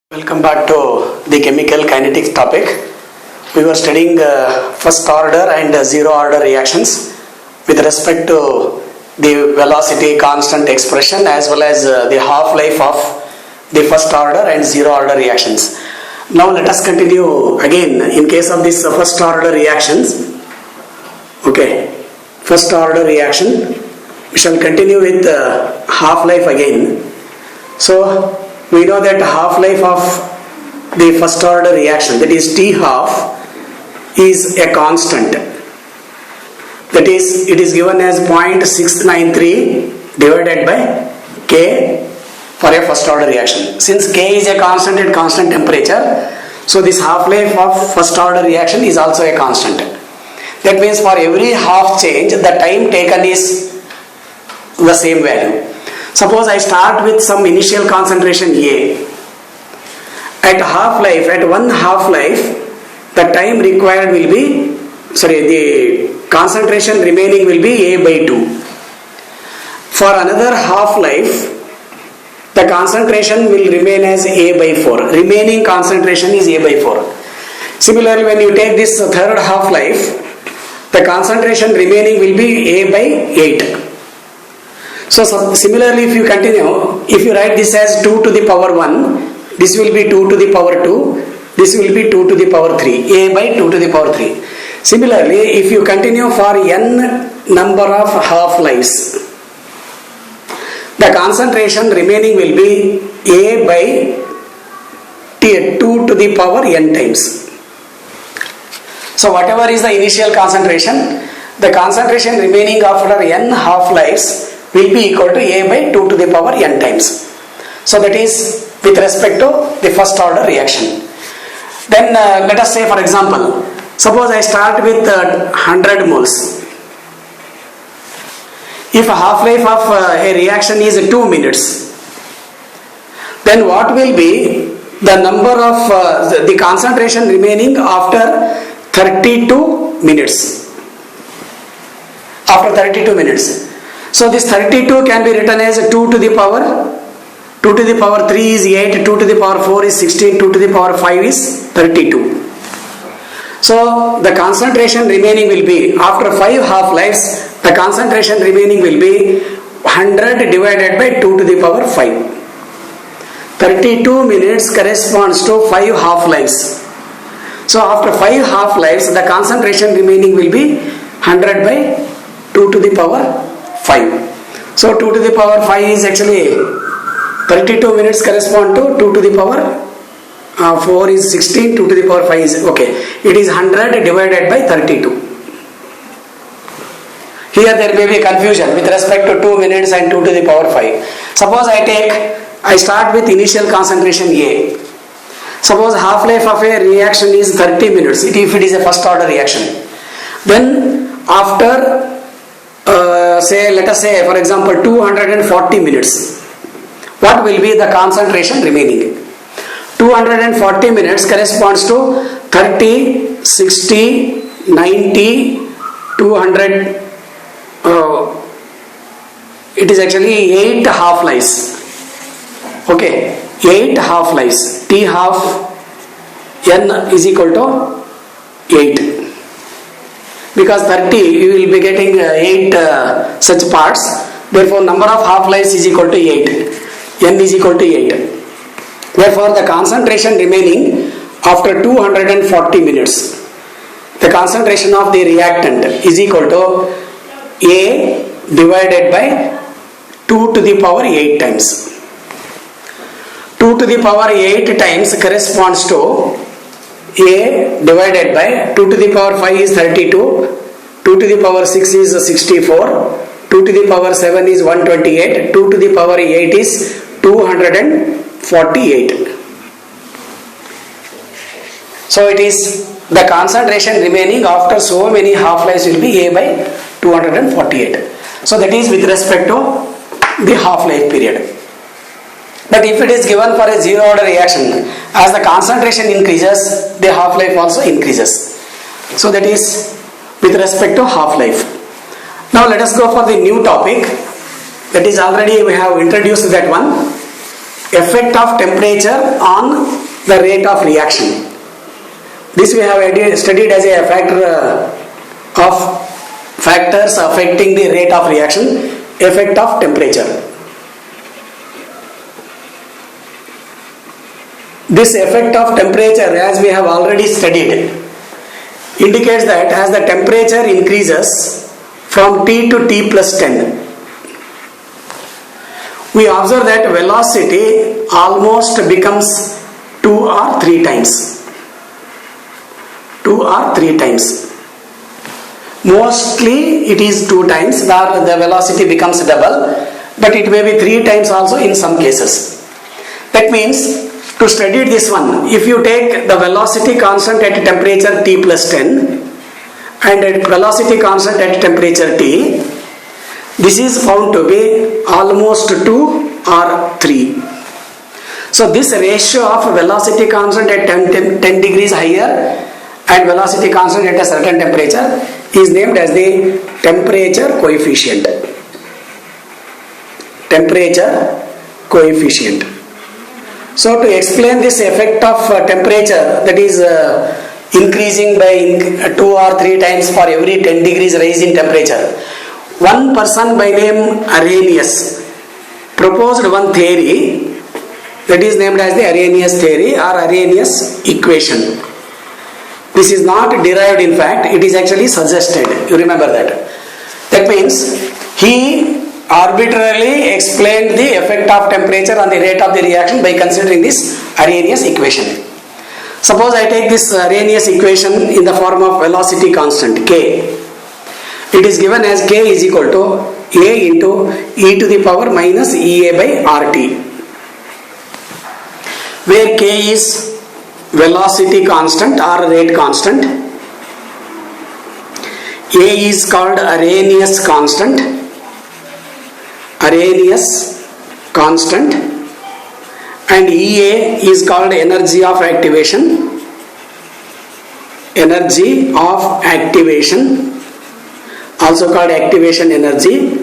Welcome back to the chemical kinetics topic. We were studying first order and zero order reactions with respect to the velocity constant expression as well as the half-life of the first order and zero order reactions. Now let us continue again in case of this first order reactions. Okay, first order reaction. We shall continue with half-life again. So we know that half-life of the first order reaction, that is T half, is a constant. That is, it is given as 0.693 divided by K for a first order reaction. Since K is a constant at constant temperature, so this half-life of first order reaction is also a constant. That means for every half change, the time taken is the same value. Suppose I start with some initial concentration A. At half-life, at one half-life, the time required will be, the concentration remaining will be A by 2. For another half-life, the concentration will remain as A by 4. Remaining concentration is A by 4. Similarly, when you take this third half-life, the concentration remaining will be A by 8. So similarly, if you continue, if you write this as 2 to the power 1, this will be 2 to the power 2, this will be 2 to the power 3, A by 2 to the power 3. Similarly, if you continue for n number of half-lives, the concentration remaining will be A by 2 to the power n times. So whatever is the initial concentration, the concentration remaining after n half-lives will be equal to A by 2 to the power n times. So that is with respect to the first order reaction. Then let us say, for example, suppose I start with 100 moles. If a half-life of a reaction is 2 minutes, then what will be the number of the concentration remaining after 32 minutes? After 32 minutes. So this 32 can be written as 2 to the power 3 is 8, 2 to the power 4 is 16, 2 to the power 5 is 32. So the concentration remaining will be, after 5 half-lives, the concentration remaining will be 100 divided by 2 to the power 5. 32 minutes corresponds to 5 half-lives. So after 5 half-lives, the concentration remaining will be 100 by 2 to the power 5. So 2 to the power 5 is actually 32 minutes correspond to 2 to the power 4 is 16, 2 to the power 5 is, okay, it is 100 divided by 32. Here there may be confusion with respect to 2 minutes and 2 to the power 5. Suppose I start with initial concentration A. Suppose half-life of a reaction is 30 minutes if it is a first order reaction. Then after let us say, for example, 240 minutes, what will be the concentration remaining? 240 minutes corresponds to 30, 60, 90, 200, it is actually 8 half-lives. Okay, 8 half-lives. T half n is equal to 8. Because 30, you will be getting 8 such parts. Therefore, number of half-lives is equal to 8. N is equal to 8. Therefore, the concentration remaining after 240 minutes, the concentration of the reactant is equal to A divided by 2 to the power 8 times. 2 to the power 8 times corresponds to A divided by 2 to the power 5 is 32, 2 to the power 6 is 64, 2 to the power 7 is 128, 2 to the power 8 is 248. So it is the concentration remaining after so many half-lives will be A by 248. So that is with respect to the half-life period. But if it is given for a zero order reaction, as the concentration increases, the half-life also increases. So that is with respect to half-life. Now let us go for the new topic. That is already we have introduced that one. effect of temperature on the rate of reaction. This we have studied as a factor of factors affecting the rate of reaction, effect of temperature. This effect of temperature, as we have already studied, indicates that as the temperature increases from T to T plus 10, we observe that velocity almost becomes 2 or 3 times. 2 or 3 times. Mostly it is 2 times, the velocity becomes double, but it may be 3 times also in some cases. That means, to study this one, if you take the velocity constant at temperature T plus 10 and at velocity constant at temperature T, this is found to be almost 2 or 3. So this ratio of velocity constant at 10 degrees higher and velocity constant at a certain temperature is named as the temperature coefficient. Temperature coefficient. So to explain this effect of temperature, that is increasing by 2 or 3 times for every 10 degrees rise in temperature, one person by name Arrhenius proposed one theory that is named as the Arrhenius theory or Arrhenius equation. This is not derived, in fact, it is actually suggested. You remember that. That means he arbitrarily explained the effect of temperature on the rate of the reaction by considering this Arrhenius equation. Suppose I take this Arrhenius equation in the form of velocity constant K. It is given as K is equal to A into e to the power minus EA by RT, where K is velocity constant or rate constant, A is called Arrhenius constant, and EA is called energy of activation, also called activation energy,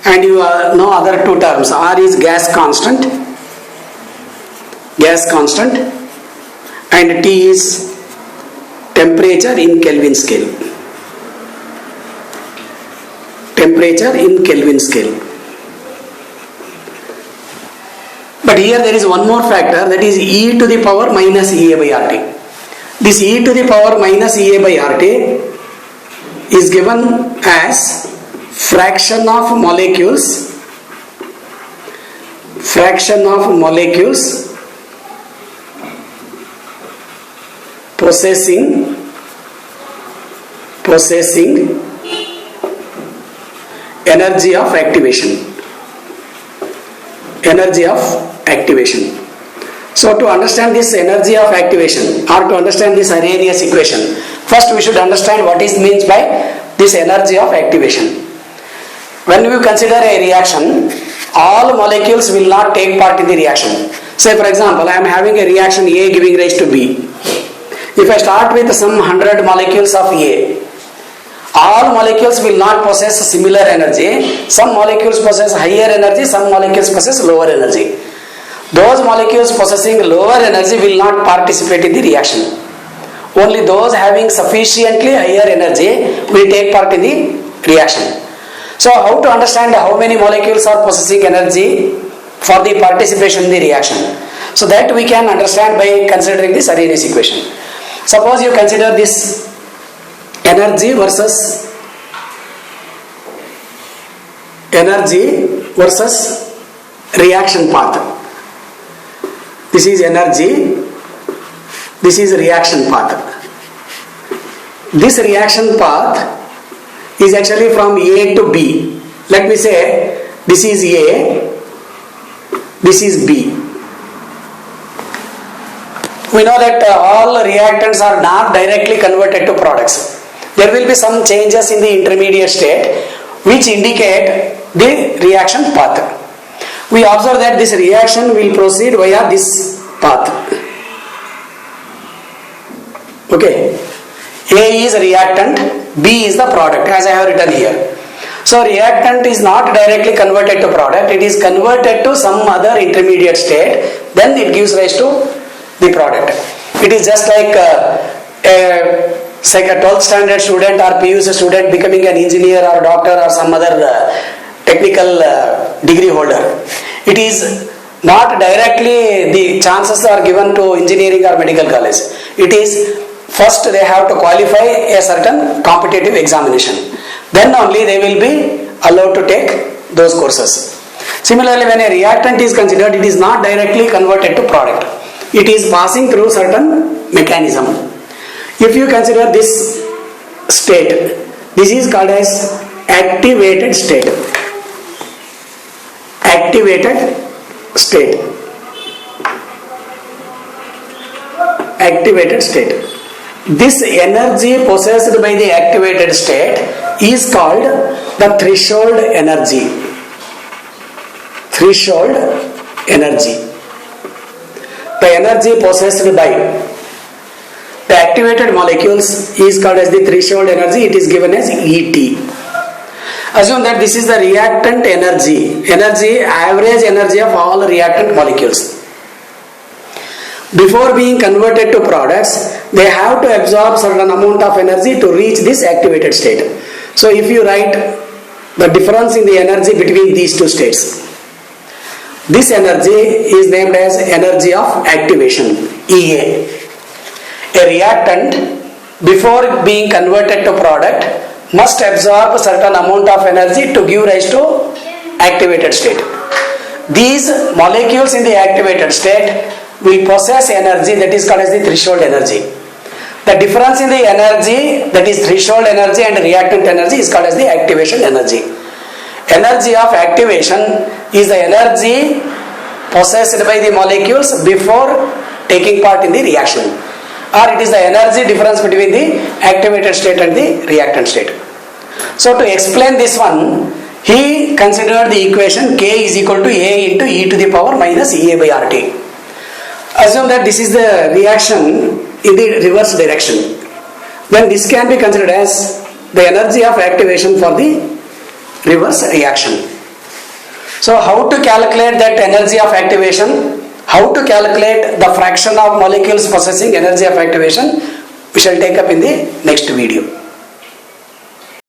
and you know other 2 terms. R is gas constant, and T is temperature in Kelvin scale. But here there is one more factor, that is e to the power minus EA by RT. This e to the power minus EA by RT is given as fraction of molecules possessing energy of activation. So to understand this energy of activation or to understand this Arrhenius equation, first we should understand what is means by this energy of activation. When we consider a reaction, all molecules will not take part in the reaction. Say for example, I am having a reaction A giving rise to B. If I start with some 100 molecules of A, all molecules will not possess similar energy. Some molecules possess higher energy, some molecules possess lower energy. Those molecules possessing lower energy will not participate in the reaction. Only those having sufficiently higher energy will take part in the reaction. So how to understand how many molecules are possessing energy for the participation in the reaction? So that we can understand by considering this Arrhenius equation. Suppose you consider this energy versus reaction path. This is energy, this is reaction path. This reaction path is actually from A to B. Let me say this is A, this is B. We know that all reactants are not directly converted to products. There will be some changes in the intermediate state which indicate the reaction path. We observe that this reaction will proceed via this path. Okay. A is reactant, B is the product, as I have written here. So reactant is not directly converted to product, it is converted to some other intermediate state, then it gives rise to the product. It is just like a 12th standard student or PUC student becoming an engineer or doctor or some other technical degree holder. It is not directly the chances are given to engineering or medical college. It is first they have to qualify a certain competitive examination. Then only they will be allowed to take those courses. Similarly, when a reactant is considered, it is not directly converted to product. It is passing through certain mechanism. If you consider this state, this is called as activated state. Activated state. Activated state. This energy possessed by the activated state is called the threshold energy. Threshold energy. The energy possessed by the activated molecules is called as the threshold energy. It is given as ET. Assume that this is the reactant energy. Average energy of all reactant molecules. Before being converted to products, they have to absorb certain amount of energy to reach this activated state. So if you write the difference in the energy between these two states, this energy is named as energy of activation, EA. A reactant, before being converted to product, must absorb a certain amount of energy to give rise to activated state. These molecules in the activated state will possess energy that is called as the threshold energy. The difference in the energy, that is threshold energy and reactant energy, is called as the activation energy. Energy of activation is the energy possessed by the molecules before taking part in the reaction, or it is the energy difference between the activated state and the reactant state. So to explain this one, he considered the equation K is equal to A into e to the power minus EA by RT. Assume that this is the reaction in the reverse direction. Then this can be considered as the energy of activation for the reverse reaction. So how to calculate that energy of activation? How to calculate the fraction of molecules possessing energy of activation? We shall take up in the next video.